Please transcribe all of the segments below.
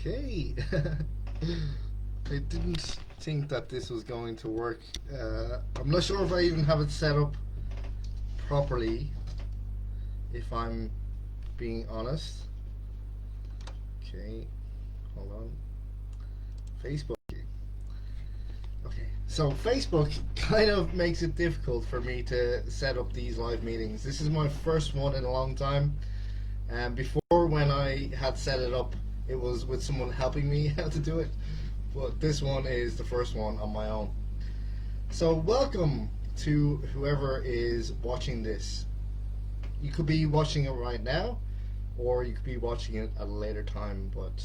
Okay. I didn't think that this was going to work. I'm not sure if I even have it set up properly, if I'm being honest. Okay, hold on. Facebook. Okay, so Facebook kind of makes it difficult for me to set up these live meetings. This is my first one in a long time. And before, when I had set it up, it was with someone helping me how to do it. But this one is the first one on my own. So, welcome to whoever is watching this. You could be watching it right now, or you could be watching it at a later time, but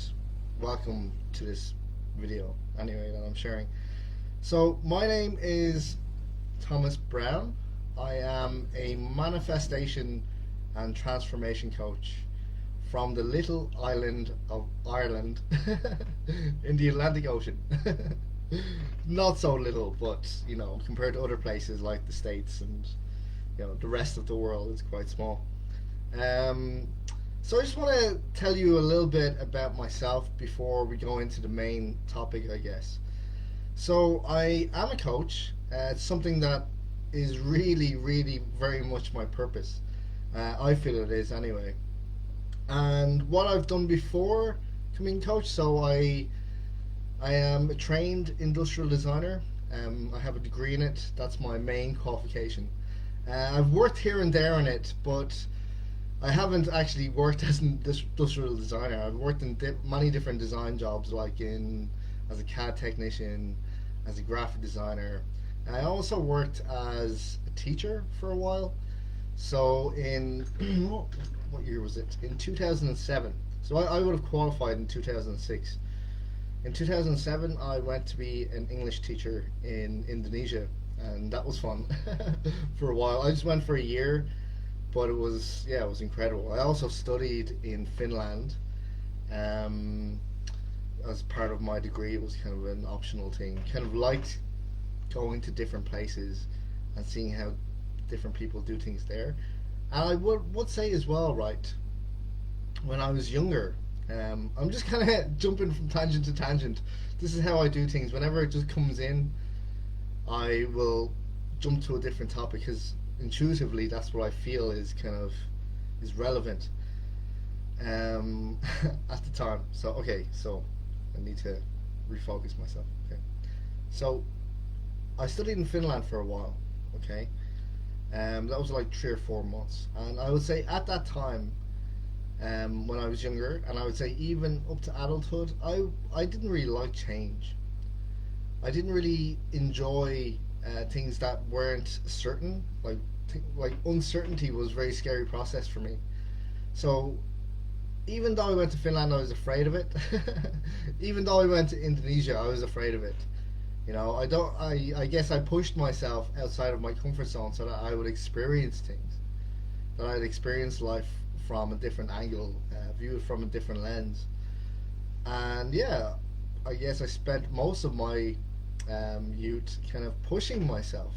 welcome to this video anyway that I'm sharing. So, my name is Thomas Browne. I am a manifestation and transformation coach from the little island of Ireland in the Atlantic Ocean. Not so little, but compared to other places like the States and the rest of the world, it's quite small. So I just want to tell you a little bit about myself before we go into the main topic, I guess. So I am a coach. It's something that is really, really very much my purpose. I feel it is anyway. And what I've done before becoming coach, so I am a trained industrial designer. I have a degree in it. That's my main qualification. I've worked here and there in it, but I haven't actually worked as an industrial designer. I've worked in many different design jobs, like as a CAD technician, as a graphic designer. And I also worked as a teacher for a while. So in what year was it? In 2007. So I would have qualified in 2006. In 2007, I went to be an English teacher in Indonesia, and that was fun for a while. I just went for a year, but it was incredible. I also studied in Finland as part of my degree. It was kind of an optional thing. Kind of liked going to different places and seeing how different people do things there. And I would say as well, right, when I was younger, I'm just kind of jumping from tangent to tangent. This is how I do things. Whenever it just comes in, I will jump to a different topic because intuitively that's what I feel is relevant at the time. So so I need to refocus myself. Okay, so I studied in Finland for a while. Okay, that was like 3 or 4 months, and I would say at that time, when I was younger, and I would say even up to adulthood, I didn't really like change. I didn't really enjoy things that weren't certain. Like uncertainty was a very scary process for me. So even though I went to Finland, I was afraid of it. Even though I went to Indonesia, I was afraid of it. I guess I pushed myself outside of my comfort zone so that I would experience things, that I'd experience life from a different angle, view it from a different lens. And yeah, I guess I spent most of my youth kind of pushing myself,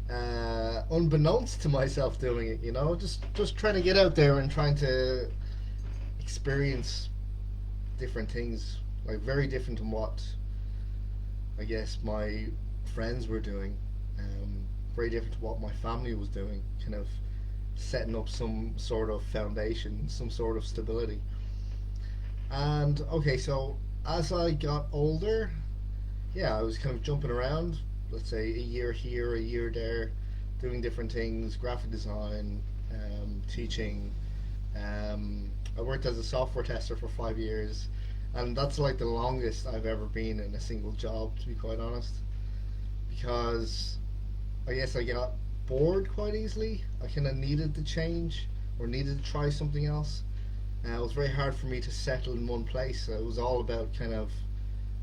unbeknownst to myself, doing it. Just trying to get out there and trying to experience different things, like very different from what I guess my friends were doing, very different to what my family was doing, kind of setting up some sort of foundation, some sort of stability. And okay, so as I got older, yeah, I was kind of jumping around, let's say a year here, a year there, doing different things, graphic design, teaching. I worked as a software tester for 5 years, and that's like the longest I've ever been in a single job, to be quite honest, because I guess I got bored quite easily. I kind of needed to change or needed to try something else. It was very hard for me to settle in one place. So it was all about kind of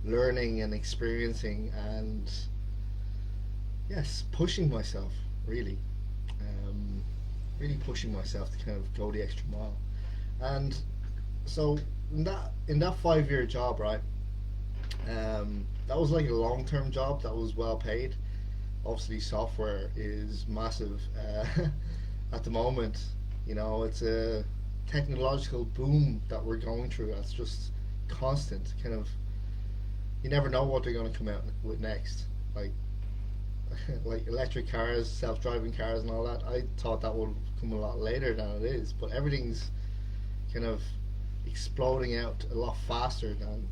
learning and experiencing and yes, pushing myself really, really pushing myself to kind of go the extra mile. And so in that 5 year job, right? That was like a long term job that was well paid. Obviously, software is massive at the moment. It's a technological boom that we're going through. That's just constant kind of. You never know what they're going to come out with next. Like like electric cars, self-driving cars, and all that. I thought that would come a lot later than it is, but everything's kind of exploding out a lot faster than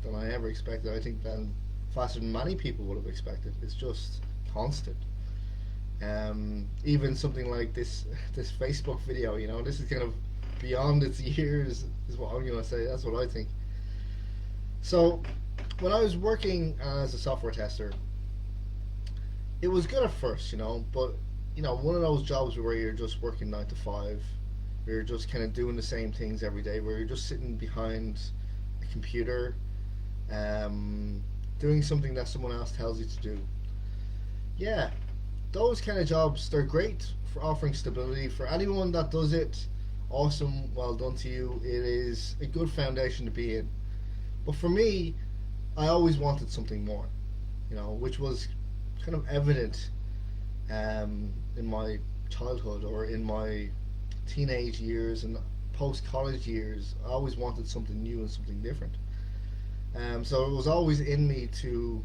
than I ever expected. I think than faster than many people would have expected. It's just constant. Even something like this Facebook video, this is kind of beyond its years, is what I'm gonna say. That's what I think. So, when I was working as a software tester, it was good at first, but one of those jobs where you're just working 9 to 5, where you're just kind of doing the same things every day, where you're just sitting behind a computer, doing something that someone else tells you to do. Yeah, those kind of jobs, they're great for offering stability. For anyone that does it, awesome, well done to you. It is a good foundation to be in. But for me, I always wanted something more, which was kind of evident in my childhood or in my teenage years and post-college years. I always wanted something new and something different. So it was always in me to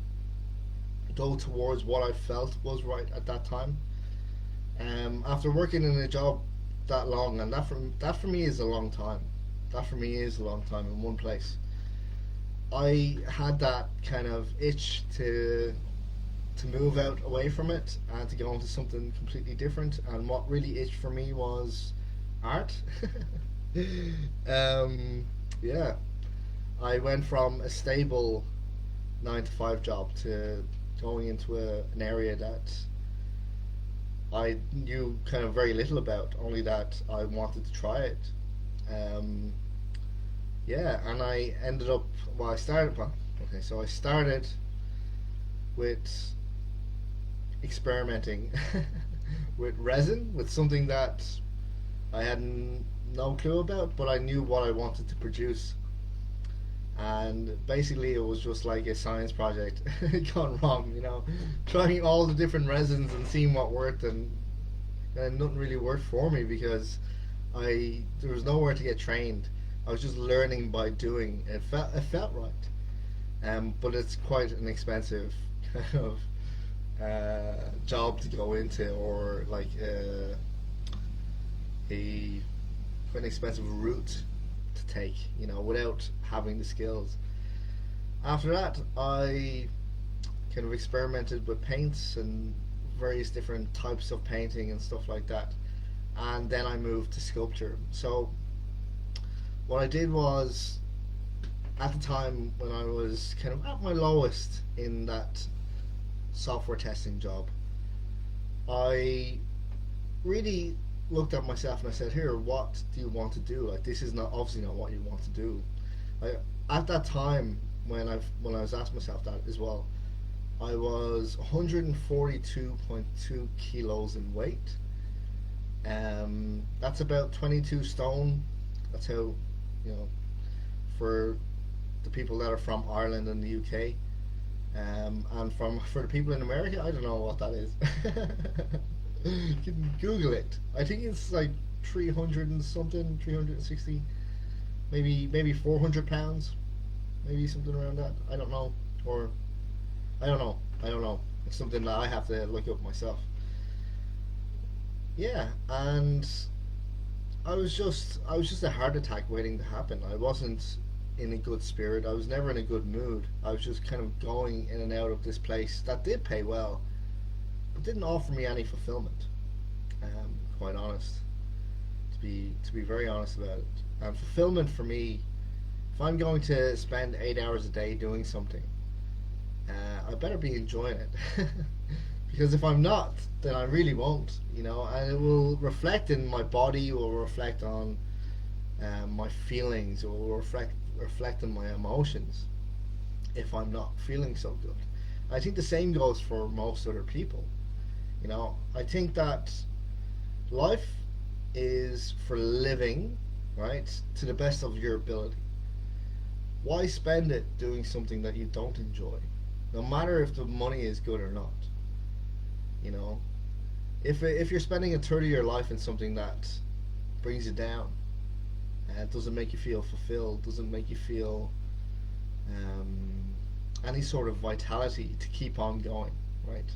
go towards what I felt was right at that time. After working in a job that long, and that for me is a long time. That for me is a long time in one place. I had that kind of itch to move out away from it and to go into something completely different. And what really itched for me was art. Yeah, I went from a stable 9 to 5 job to going into an area that I knew kind of very little about, only that I wanted to try it. Yeah, and I ended up, so I started with experimenting with resin, with something that I had no clue about, but I knew what I wanted to produce. And basically it was just like a science project gone wrong, trying all the different resins and seeing what worked, and nothing really worked for me because there was nowhere to get trained. I was just learning by doing. It felt right, but it's quite an expensive kind of job to go into, or like a quite an expensive route to take, without having the skills. After that, I kind of experimented with paints and various different types of painting and stuff like that, and then I moved to sculpture. So what I did was, at the time when I was kind of at my lowest in that software testing job, I really looked at myself and I said, "Here, what do you want to do? Like, this is not obviously not what you want to do." At that time, when I was asking myself that as well, I was 142.2 kilos in weight. That's about 22 stone. That's how, for the people that are from Ireland and the UK, and for the people in America, I don't know what that is. You can Google it. I think it's like 300 and something, 360, maybe 400 pounds, maybe something around that. I don't know, or I don't know. It's something that I have to look up myself. Yeah, and I was just a heart attack waiting to happen. I wasn't in a good spirit. I was never in a good mood. I was just kind of going in and out of this place that did pay well, but didn't offer me any fulfillment. Quite honest, to be very honest about it. And fulfillment for me, if I'm going to spend 8 hours a day doing something, I better be enjoying it. Because if I'm not, then I really won't, and it will reflect in my body, or reflect on my feelings, or reflect on my emotions if I'm not feeling so good. I think the same goes for most other people. I think that life is for living, right, to the best of your ability. Why spend it doing something that you don't enjoy, no matter if the money is good or not? If you're spending a third of your life in something that brings you down, It doesn't make you feel fulfilled, doesn't make you feel any sort of vitality to keep on going, right?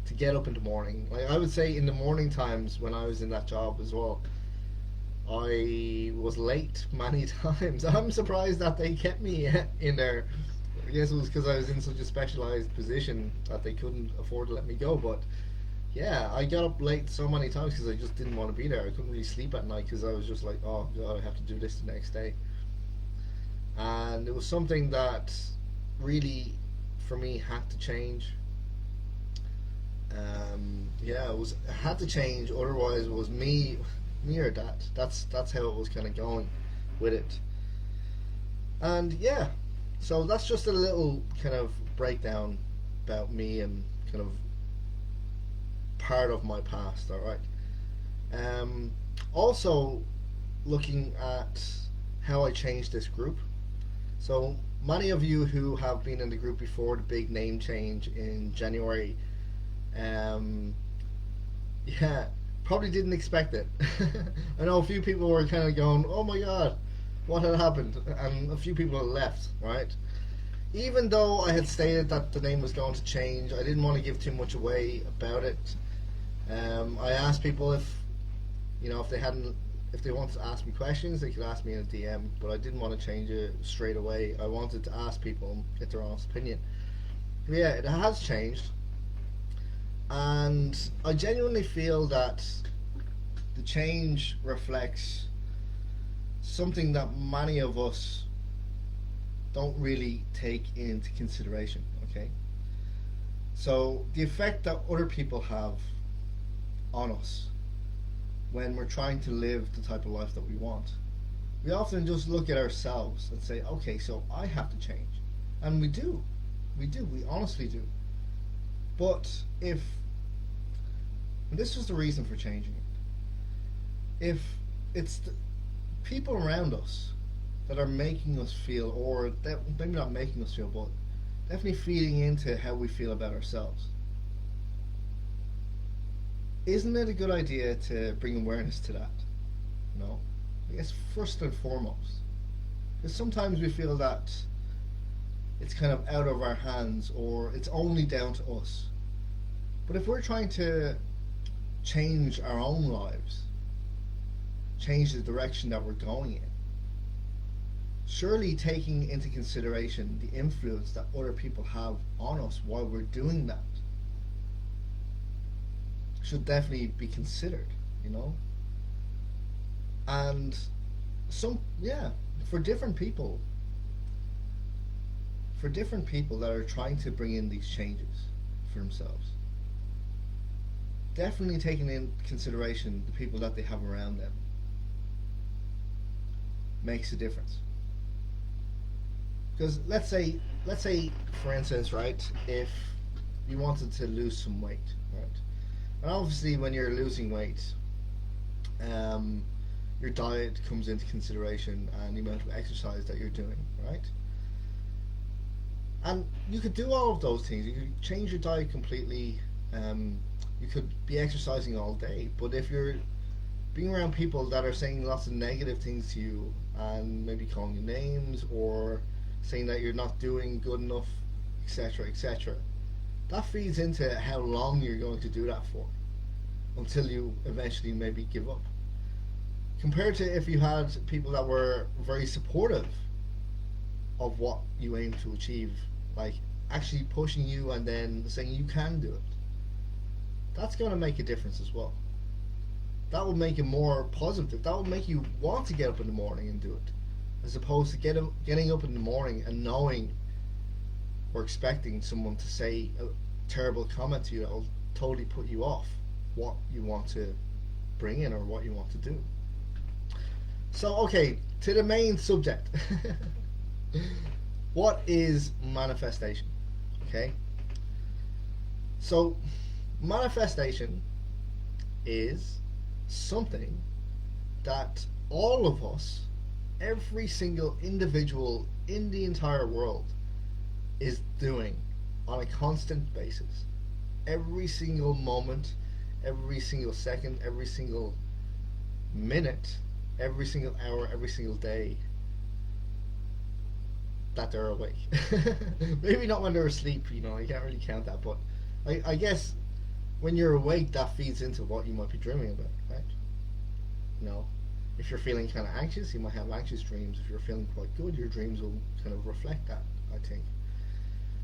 To get up in the morning. Like I would say in the morning times when I was in that job as well, I was late many times. I'm surprised that they kept me in there. I guess it was because I was in such a specialized position that they couldn't afford to let me go. But yeah, I got up late so many times because I just didn't want to be there. I couldn't really sleep at night because I was just like, oh god, I have to do this the next day. And it was something that really, for me, had to change. Yeah, it had to change. Otherwise, it was me or that. That's how it was kind of going with it. And yeah, so that's just a little kind of breakdown about me and kind of part of my past. All right. Also, looking at how I changed this group. So many of you who have been in the group before the big name change in January, um, yeah, probably didn't expect it. I know a few people were kind of going, "Oh my God, what had happened?" And a few people had left. Right. Even though I had stated that the name was going to change, I didn't want to give too much away about it. I asked people if if they hadn't, if they wanted to ask me questions, they could ask me in a DM. But I didn't want to change it straight away. I wanted to ask people and get their honest opinion. But yeah, it has changed, and I genuinely feel that the change reflects something that many of us don't really take into consideration. Okay, so the effect that other people have on us when we're trying to live the type of life that we want. We often just look at ourselves and say, okay, so I have to change. And we do. We honestly do. But if, and this was the reason for changing it, if it's the people around us that are making us feel, or that maybe not making us feel, but definitely feeding into how we feel about ourselves, isn't it a good idea to bring awareness to that? You know, I guess first and foremost, because sometimes we feel that it's kind of out of our hands or it's only down to us. But if we're trying to change our own lives, change the direction that we're going in, surely taking into consideration the influence that other people have on us while we're doing that should definitely be considered, you know? And yeah, for different people that are trying to bring in these changes for themselves, definitely taking in consideration the people that they have around them makes a difference. Because let's say for instance, right, if you wanted to lose some weight, right? And obviously, when you're losing weight, your diet comes into consideration and the amount of exercise that you're doing, right? And you could do all of those things. You could change your diet completely. You could be exercising all day. But if you're being around people that are saying lots of negative things to you and maybe calling you names or saying that you're not doing good enough, etc., etc., that feeds into how long you're going to do that for until you eventually maybe give up. Compared to if you had people that were very supportive of what you aim to achieve, like actually pushing you and then saying you can do it, that's going to make a difference as well. That will make it more positive. That will make you want to get up in the morning and do it, as opposed to getting up in the morning and knowing or expecting someone to say a terrible comment to you that will totally put you off what you want to bring in or what you want to do. So, okay, to the main subject. What is manifestation? Okay. So, manifestation is something that all of us, every single individual in the entire world, is doing on a constant basis. Every single moment, every single second, every single minute, every single hour, every single day that they're awake. Maybe not when they're asleep, you know, you can't really count that, but I guess when you're awake, that feeds into what you might be dreaming about, right? You know, if you're feeling kind of anxious, you might have anxious dreams. If you're feeling quite good, your dreams will kind of reflect that, I think.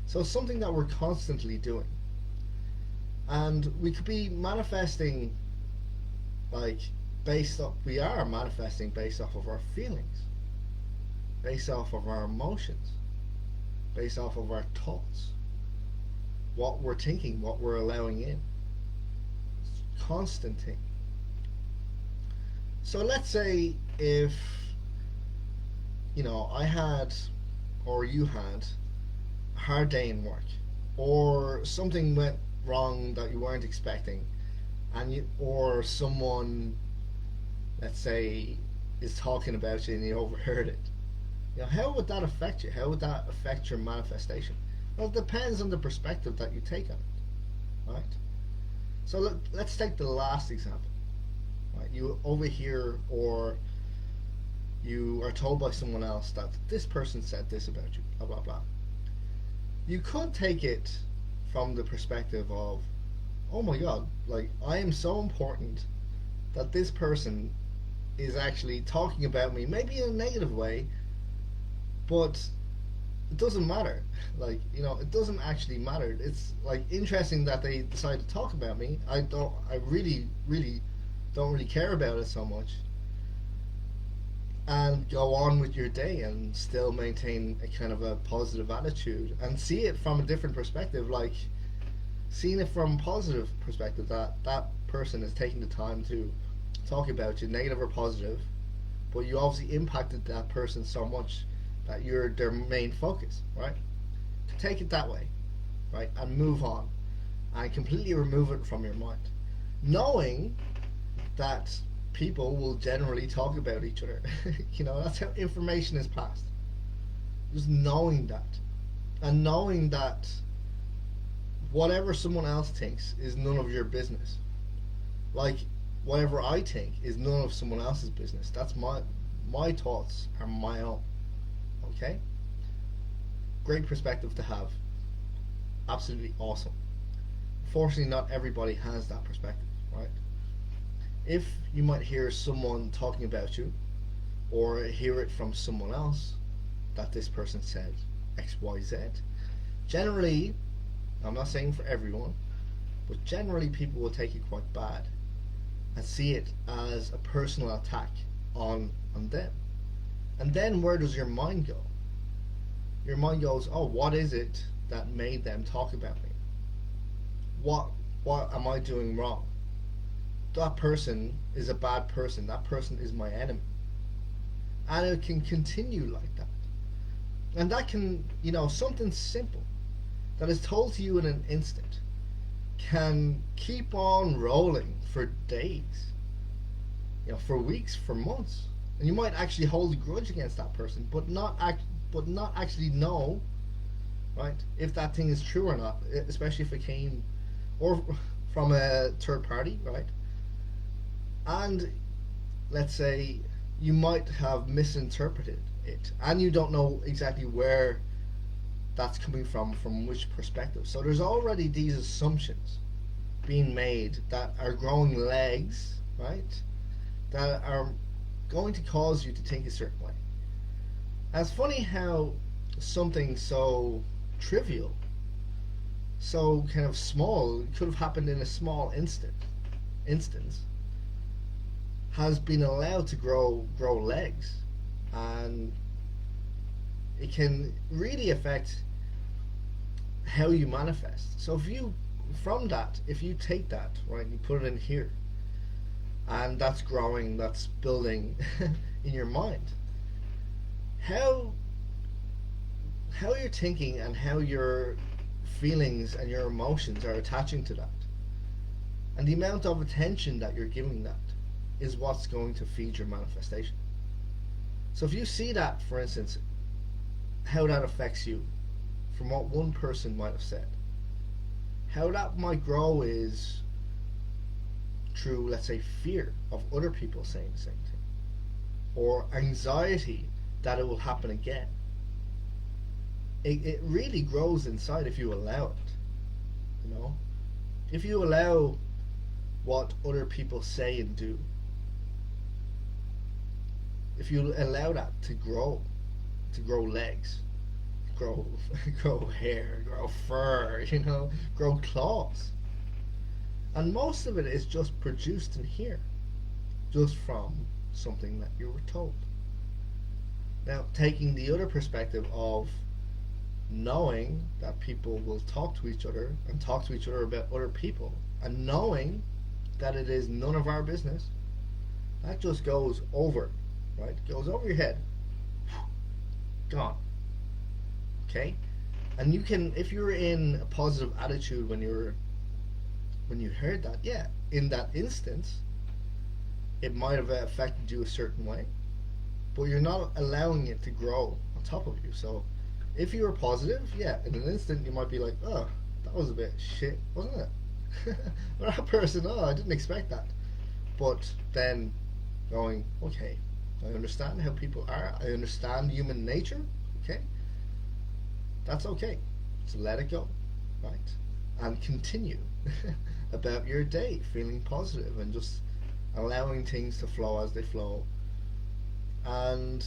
So it's something that we're constantly doing. And we could be manifesting, like, we are manifesting based off of our feelings, based off of our emotions, based off of our thoughts, what we're thinking, what we're allowing in. It's a constant thing. So let's say if, you know, I had, or you had, a hard day in work, or something went wrong that you weren't expecting, and or someone, let's say, is talking about you and you overheard it. You know, how would that affect you? How would that affect your manifestation? Well, it depends on the perspective that you take on it, right? So let's take the last example. Right? You overhear, or you are told by someone else that this person said this about you, blah blah blah. You could take it from the perspective of, oh my god, like, I am so important that this person is actually talking about me, maybe in a negative way, but it doesn't matter. Like, you know, it doesn't actually matter. It's like interesting that they decide to talk about me. I really don't really care about it so much, and go on with your day and still maintain a kind of a positive attitude and see it from a different perspective. Like, seeing it from a positive perspective, that that person is taking the time to talk about you, negative or positive, but you obviously impacted that person so much that you're their main focus, right? Take it that way, right, and move on and completely remove it from your mind, knowing that people will generally talk about each other. You know, that's how information is passed. Just knowing that, and knowing that whatever someone else thinks is none of your business. Like, whatever I think is none of someone else's business. That's my thoughts are my own. Okay? Great perspective to have. Absolutely awesome. Fortunately, not everybody has that perspective, right? If you might hear someone talking about you, or hear it from someone else, that this person said XYZ, generally, I'm not saying for everyone, but generally people will take it quite bad and see it as a personal attack on them. And then where does your mind go? Your mind goes, oh, what is it that made them talk about me? What am I doing wrong? That person is a bad person. That person is my enemy. And it can continue like that. And that can, you know, something simple that is told to you in an instant can keep on rolling for days, you know, for weeks, for months. And you might actually hold a grudge against that person, but not actually know, right, if that thing is true or not, especially if it came or from a third party, right? And let's say you might have misinterpreted it, and you don't know exactly where that's coming from which perspective. So there's already these assumptions being made that are growing legs, right, that are going to cause you to think a certain way. And it's funny how something so trivial, so kind of small, it could have happened in a small instance, has been allowed to grow legs, and it can really affect how you manifest. So if you take that, right, and you put it in here, and that's growing, that's building in your mind, how you're thinking and how your feelings and your emotions are attaching to that, and the amount of attention that you're giving that is what's going to feed your manifestation. So if you see that, for instance, how that affects you from what one person might have said, how that might grow is through, let's say, fear of other people saying the same thing. or anxiety that it will happen again. It really grows inside if you allow it. You know, if you allow what other people say and do, if you allow that to grow legs, grow grow hair, grow fur, grow claws, and most of it is just produced in here, just from something that you were told. Now, taking the other perspective of knowing that people will talk to each other and talk to each other about other people, and knowing that it is none of our business, that just goes over, right? Goes over your head. Gone. Okay? And you can, if you're in a positive attitude when you heard that, yeah, in that instance, it might have affected you a certain way, but you're not allowing it to grow on top of you. So if you were positive, yeah, in an instant you might be like, oh, that was a bit shit, wasn't it? But that person, oh, I didn't expect that. But then going, okay, I understand how people are, I understand human nature, okay? That's okay. So let it go, right? And continue about your day feeling positive and just allowing things to flow as they flow and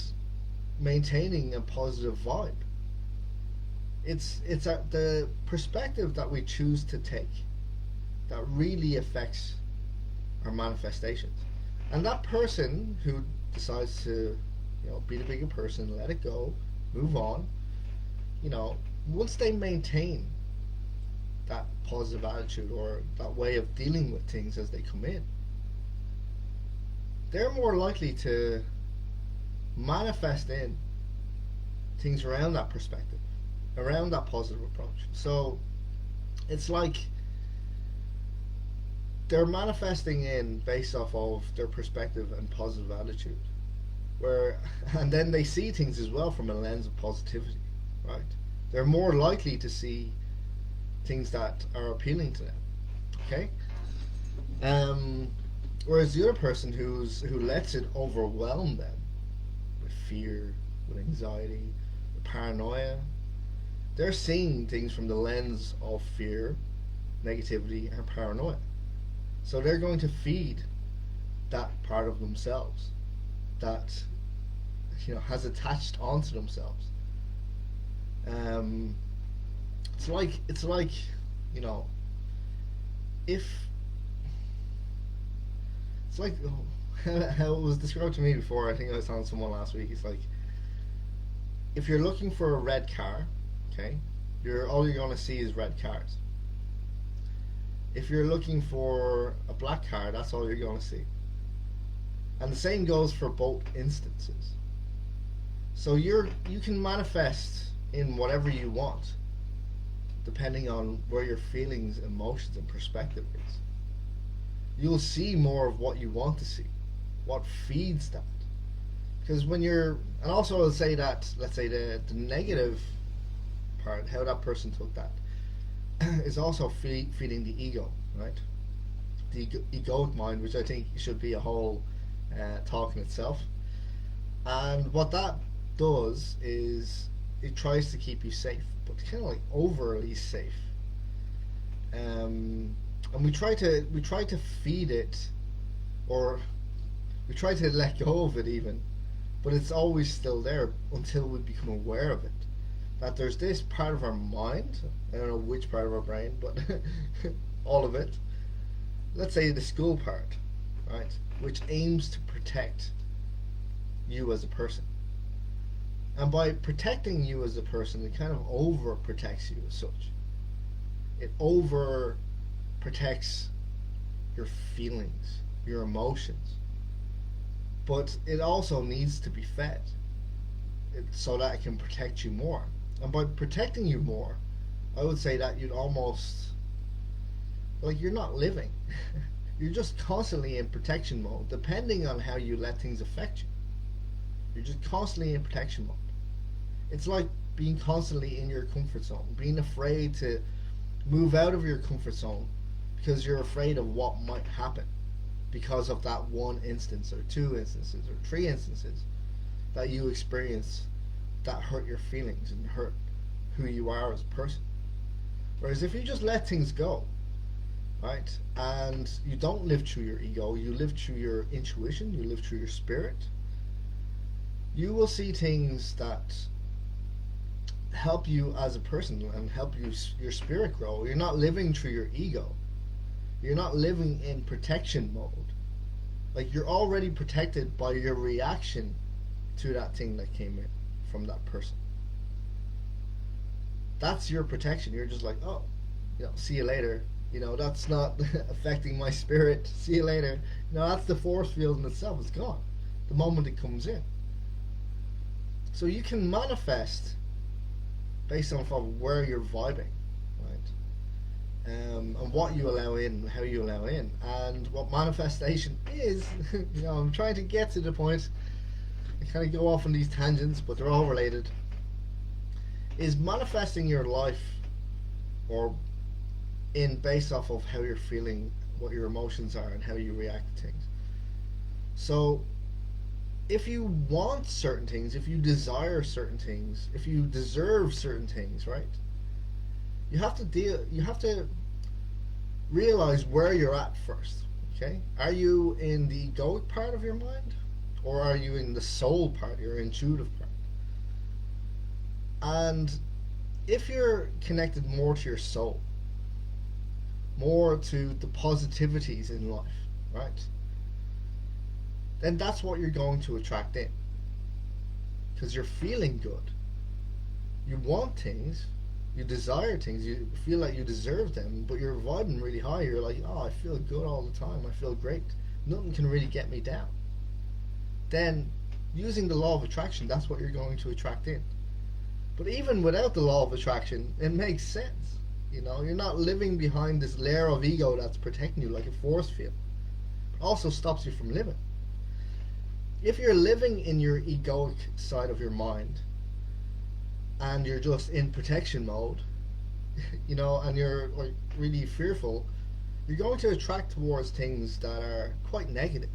maintaining a positive vibe. It's at the perspective that we choose to take that really affects our manifestations. And that person who decides to, be the bigger person, let it go, move on, once they maintain that positive attitude or that way of dealing with things as they come in, they're more likely to manifest in things around that perspective, around that positive approach. So it's like they're manifesting in based off of their perspective and positive attitude, and then they see things as well from a lens of positivity, right? They're more likely to see things that are appealing to them. Okay. Whereas the other person who lets it overwhelm them with fear, with anxiety, with paranoia, they're seeing things from the lens of fear, negativity, and paranoia. So they're going to feed that part of themselves that has attached onto themselves. It's like if it's like how it was described to me before. I think I was telling someone last week. It's like if you're looking for a red car, okay, all you're gonna see is red cars. If you're looking for a black car, that's all you're gonna see. And the same goes for both instances. So you can manifest in whatever you want, depending on where your feelings, emotions, and perspective is. You'll see more of what you want to see, what feeds that. Because and also I'll say that, let's say the negative part, how that person took that, is also feeding the ego, right? The egoic mind, which I think should be a whole talk in itself. And what that does is it tries to keep you safe, but kind of like overly safe. And we try to feed it, or we try to let go of it even, but it's always still there until we become aware of it. That there's this part of our mind, I don't know which part of our brain, but all of it. Let's say the school part, right, which aims to protect you as a person. And by protecting you as a person, it kind of over protects you as such. It over protects your feelings, your emotions. But it also needs to be fed so that it can protect you more. And by protecting you more, I would say that you'd almost, like, you're not living. You're just constantly in protection mode, depending on how you let things affect you. You're just constantly in protection mode. It's like being constantly in your comfort zone, being afraid to move out of your comfort zone because you're afraid of what might happen. because of that one instance or two instances or three instances that you experience that hurt your feelings and hurt who you are as a person. Whereas if you just let things go, right, and you don't live through your ego, you live through your intuition, you live through your spirit, you will see things that help you as a person and help your spirit grow. You're not living through your ego. You're not living in protection mode. Like, you're already protected by your reaction to that thing that came in from that person. That's your protection. You're just like, oh, see you later. That's not affecting my spirit. See you later. That's the force field in itself. It's gone the moment it comes in. So you can manifest based on where you're vibing, right? And what you allow in, how you allow in, and what manifestation is. I'm trying to get to the point. I kind of go off on these tangents, but they're all related. Is manifesting your life, or based off of how you're feeling, what your emotions are, and how you react to things. So if you want certain things, if you desire certain things, if you deserve certain things, right? You have to realize where you're at first, okay? Are you in the egoic part of your mind, or are you in the soul part, your intuitive part? And if you're connected more to your soul, more to the positivities in life, right? Then that's what you're going to attract in. Because you're feeling good. You want things, you desire things, you feel like you deserve them, but you're vibing really high. You're like, oh, I feel good all the time, I feel great. Nothing can really get me down. Then, using the law of attraction, that's what you're going to attract in. But even without the law of attraction, it makes sense. You're not living behind this layer of ego that's protecting you like a force field. It also stops you from living. If you're living in your egoic side of your mind and you're just in protection mode, and you're like really fearful, you're going to attract towards things that are quite negative,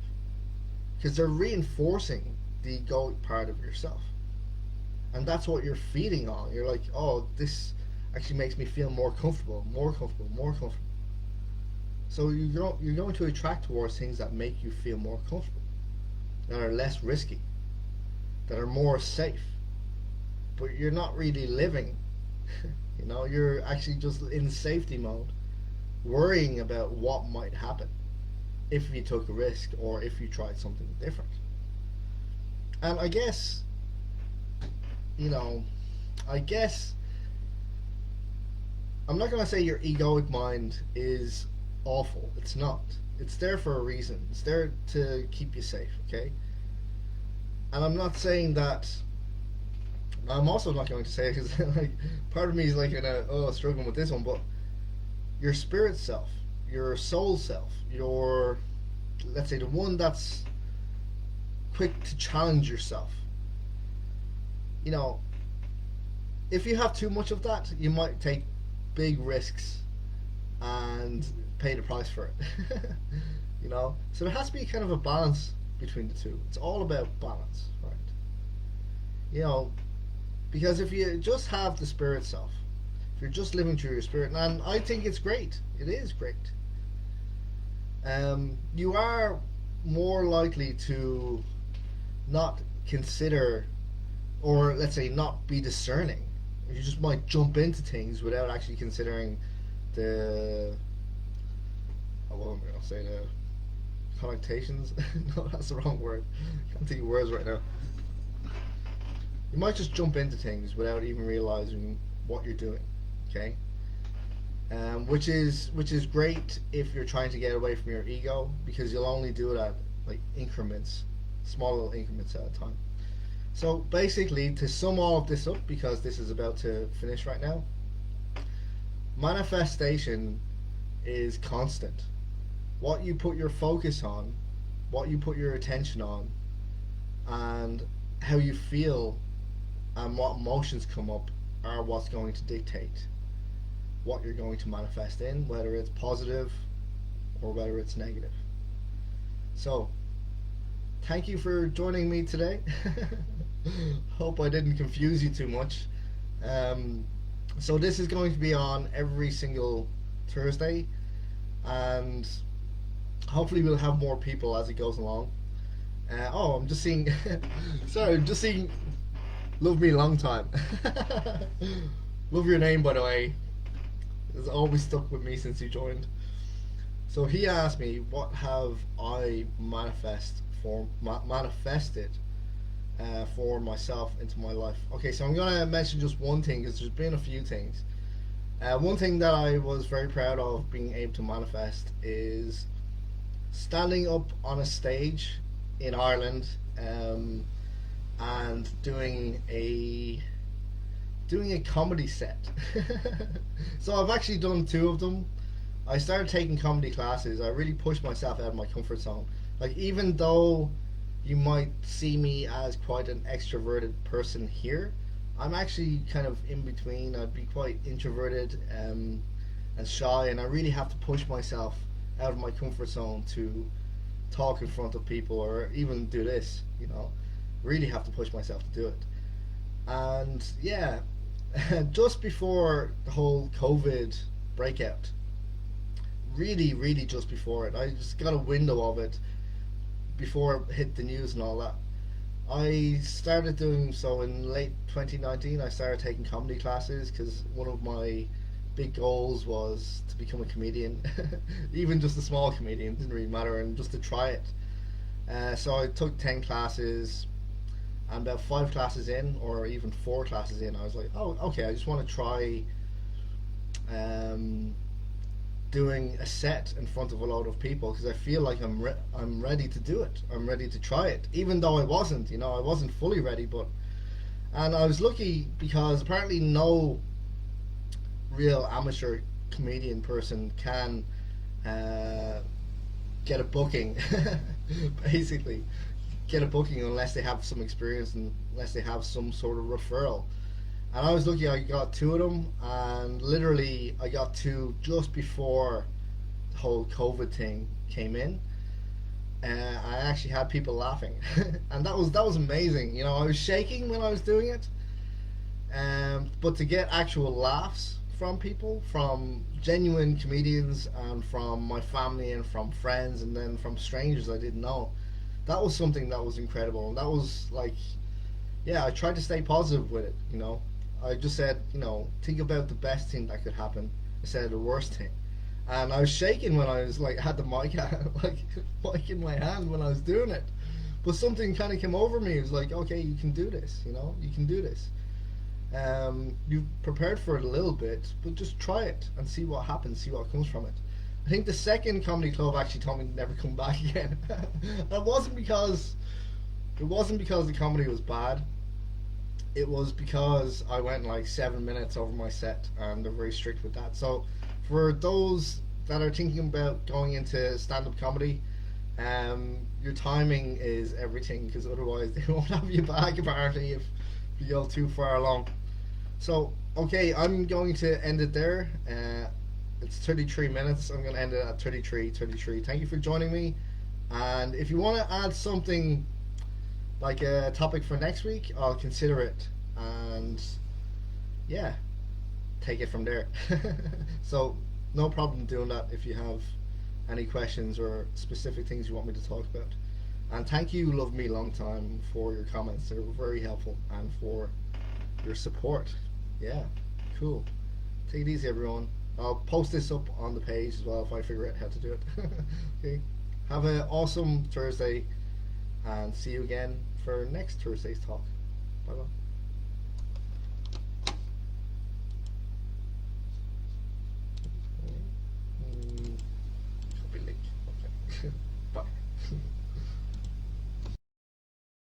because they're reinforcing the egoic part of yourself. And that's what you're feeding on. You're like, oh, this actually makes me feel more comfortable, more comfortable, more comfortable. So you're going to attract towards things that make you feel more comfortable, that are less risky, that are more safe. But you're not really living. You're actually just in safety mode, worrying about what might happen if you took a risk or if you tried something different. And I guess I'm not going to say your egoic mind is awful. It's not. It's there for a reason. It's there to keep you safe, okay? And I'm not saying that. I'm also not going to say it because like, part of me is like struggling with this one, but your spirit self, your soul self, your, let's say, the one that's quick to challenge yourself. If you have too much of that, you might take big risks and pay the price for it. So there has to be kind of a balance between the two. It's all about balance, right? Because if you just have the spirit self, if you're just living through your spirit, and I think it's great, it is great, you are more likely to not consider, or let's say not be discerning. You just might jump into things without actually considering the, what am I going to say, the connotations. No, that's the wrong word. I can't think of words right now. You might just jump into things without even realizing what you're doing, okay? Which is great if you're trying to get away from your ego, because you'll only do it at like increments, small little increments at a time. So basically, to sum all of this up, because this is about to finish right now, manifestation is constant. What you put your focus on, what you put your attention on, and how you feel and what emotions come up are what's going to dictate what you're going to manifest in, whether it's positive or whether it's negative. So, thank you for joining me today. Hope I didn't confuse you too much. Um, so this is going to be on every single Thursday, and hopefully we'll have more people as it goes along. I'm just seeing. Sorry, I'm just seeing. Love me long time. Love your name, by the way. It's always stuck with me since you joined. So he asked me, what have I manifested for myself into my life? Okay, so I'm gonna mention just one thing because there's been a few things. One thing that I was very proud of being able to manifest is standing up on a stage in Ireland, and doing a comedy set. So I've actually done two of them. I started taking comedy classes. I really pushed myself out of my comfort zone. Like, even though you might see me as quite an extroverted person here, I'm actually kind of in between. I'd be quite introverted, and shy, and I really have to push myself out of my comfort zone to talk in front of people or even do this. Really have to push myself to do it. And yeah, just before the whole COVID breakout, really just before it, I just got a window of it before it hit the news and all that. I started doing so in late 2019. I started taking comedy classes because one of my big goals was to become a comedian, even just a small comedian, didn't really matter, and just to try it. So I took 10 classes, and about 5 classes in, or even 4 classes in, I was like, oh, okay, I just want to try um, doing a set in front of a load of people because I feel like I'm ready to do it. I'm ready to try it, even though I wasn't fully ready. And I was lucky because apparently no real amateur comedian person can get a booking, basically get a booking unless they have some experience and unless they have some sort of referral. And I was lucky, I got 2 of them, and literally I got 2 just before the whole COVID thing came in. I actually had people laughing, and that was amazing. I was shaking when I was doing it, but to get actual laughs from people, from genuine comedians, and from my family, and from friends, and then from strangers I didn't know, that was something that was incredible. And that was like, yeah, I tried to stay positive with it. I just said, think about the best thing that could happen instead of the worst thing. And I was shaking when I was like had the mic like mic in my hand when I was doing it, but something kind of came over me. It was like, okay, you can do this. You can do this. You've prepared for it a little bit, but just try it and see what happens, see what comes from it. I think the second comedy club actually told me to never come back again. It wasn't because the comedy was bad. It was because I went like 7 minutes over my set, and they're very strict with that. So, for those that are thinking about going into stand-up comedy, your timing is everything, because otherwise they won't have you back apparently if you go too far along. So, okay, I'm going to end it there. It's 33 minutes. I'm going to end it at 33. Thank you for joining me. And if you want to add something like a topic for next week, I'll consider it. And yeah, take it from there. So, no problem doing that if you have any questions or specific things you want me to talk about. And thank you, Love Me Long Time, for your comments. They were very helpful, and for your support. Yeah, cool. Take it easy, everyone. I'll post this up on the page as well if I figure out how to do it. Okay. Have an awesome Thursday, and see you again for next Thursday's talk. Bye bye. Copy link. Okay.